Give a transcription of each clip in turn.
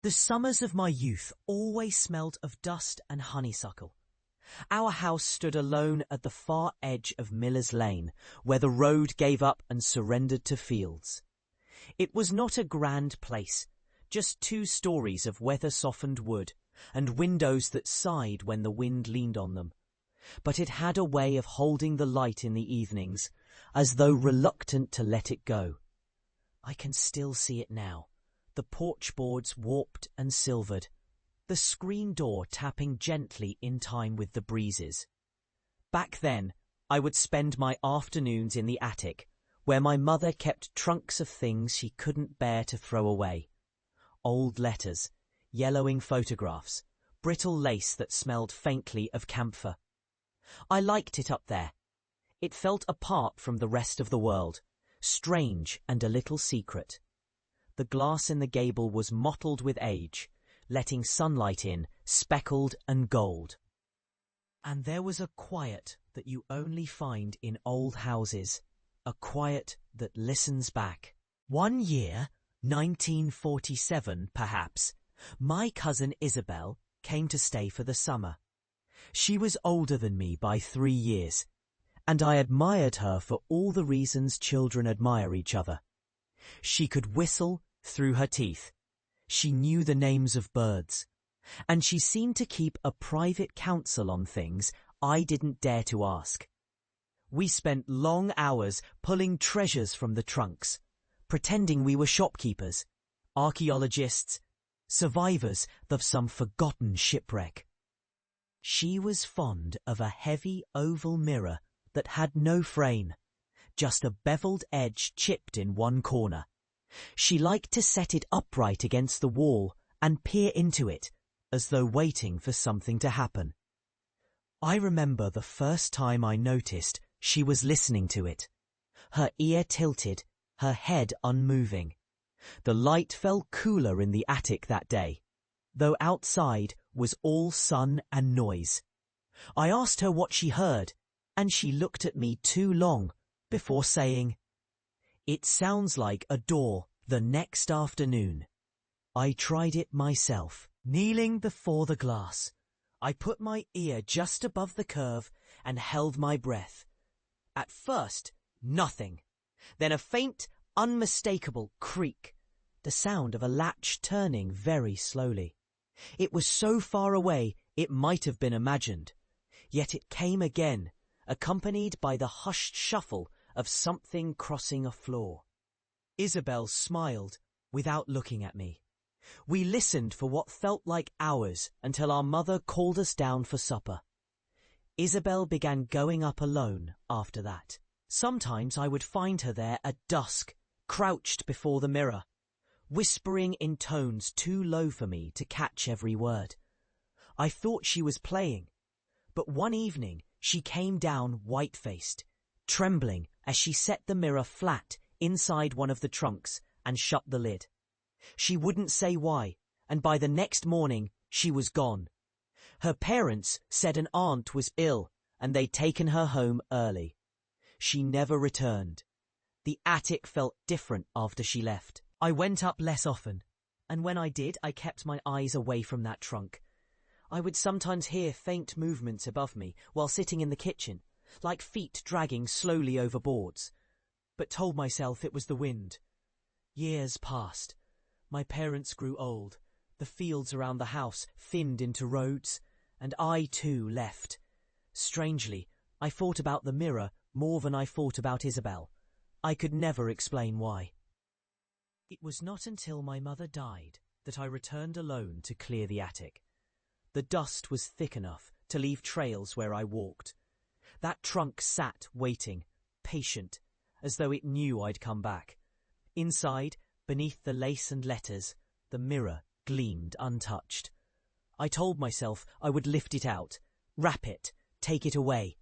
The summers of my youth always smelled of dust and honeysuckle. Our house stood alone at the far edge of Miller's Lane, where the road gave up and surrendered to fields. It was not a grand place, just 2 stories of weather-softened wood, and windows that sighed when the wind leaned on them. But it had a way of holding the light in the evenings, as though reluctant to let it go. I can still see it now, the porch boards warped and silvered, the screen door tapping gently in time with the breezes. Back then, I would spend my afternoons in the attic, where my mother kept trunks of things she couldn't bear to throw away. Old letters, yellowing photographs, brittle lace that smelled faintly of camphor. I liked it up there. It felt apart from the rest of the world, strange and a little secret. The glass in the gable was mottled with age, letting sunlight in, speckled and gold. And there was a quiet that you only find in old houses, a quiet that listens back. One year, 1947 perhaps, my cousin Isabelle came to stay for the summer. She was older than me by 3 years, and I admired her for all the reasons children admire each other. She could whistle through her teeth. She knew the names of birds, and she seemed to keep a private counsel on things I didn't dare to ask. We spent long hours pulling treasures from the trunks, pretending we were shopkeepers, archaeologists, survivors of some forgotten shipwreck. She was fond of a heavy oval mirror that had no frame, just a beveled edge chipped in one corner. She liked to set it upright against the wall and peer into it, as though waiting for something to happen. I remember the first time I noticed she was listening to it. Her ear tilted, her head unmoving. The light fell cooler in the attic that day, though outside was all sun and noise. I asked her what she heard, and she looked at me too long before saying, "It sounds like a door." The next afternoon, I tried it myself. Kneeling before the glass, I put my ear just above the curve and held my breath. At first, nothing. Then a faint, unmistakable creak, the sound of a latch turning very slowly. It was so far away it might have been imagined, yet it came again, accompanied by the hushed shuffle of something crossing a floor. Isabelle smiled without looking at me. We listened for what felt like hours until our mother called us down for supper. Isabelle began going up alone after that. Sometimes I would find her there at dusk, crouched before the mirror, whispering in tones too low for me to catch every word. I thought she was playing, but one evening she came down white-faced, trembling as she set the mirror flat inside one of the trunks and shut the lid. She wouldn't say why, and by the next morning she was gone. Her parents said an aunt was ill and they'd taken her home early. She never returned. The attic felt different after she left. I went up less often, and when I did, I kept my eyes away from that trunk. I would sometimes hear faint movements above me while sitting in the kitchen, like feet dragging slowly over boards, but told myself it was the wind. Years passed. My parents grew old. The fields around the house thinned into roads, and I too left. Strangely, I thought about the mirror more than I thought about Isabelle. I could never explain why. It was not until my mother died that I returned alone to clear the attic. The dust was thick enough to leave trails where I walked. That trunk sat waiting, patient, as though it knew I'd come back. Inside, beneath the lace and letters, the mirror gleamed untouched. I told myself I would lift it out, wrap it, take it away.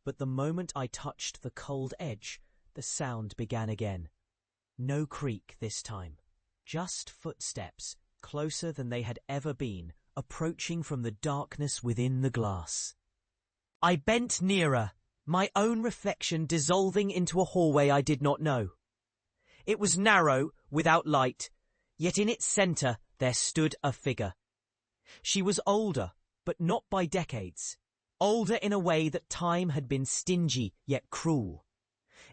But the moment I touched the cold edge, the sound began again. No creak this time, just footsteps, closer than they had ever been, approaching from the darkness within the glass. I bent nearer, my own reflection dissolving into a hallway I did not know. It was narrow, without light, yet in its centre there stood a figure. She was older, but not by decades. Older in a way that time had been stingy yet cruel.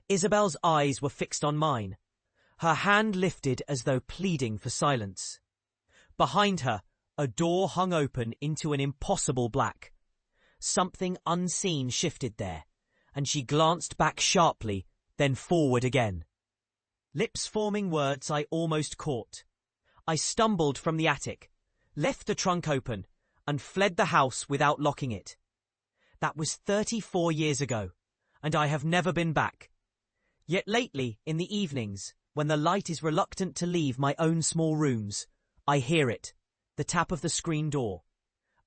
Isabelle's eyes were fixed on mine, her hand lifted as though pleading for silence. Behind her, a door hung open into an impossible black. Something unseen shifted there, and she glanced back sharply, then forward again. Lips forming words I almost caught. I stumbled from the attic, left the trunk open, and fled the house without locking it. That was 34 years ago, and I have never been back. Yet lately, in the evenings, when the light is reluctant to leave my own small rooms, I hear it, the tap of the screen door,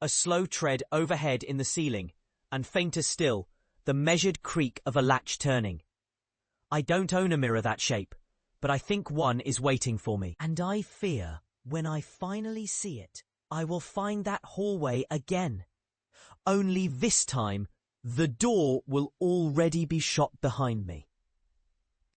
a slow tread overhead in the ceiling, and fainter still, the measured creak of a latch turning. I don't own a mirror that shape, but I think one is waiting for me. And I fear, when I finally see it, I will find that hallway again. Only this time, the door will already be shut behind me.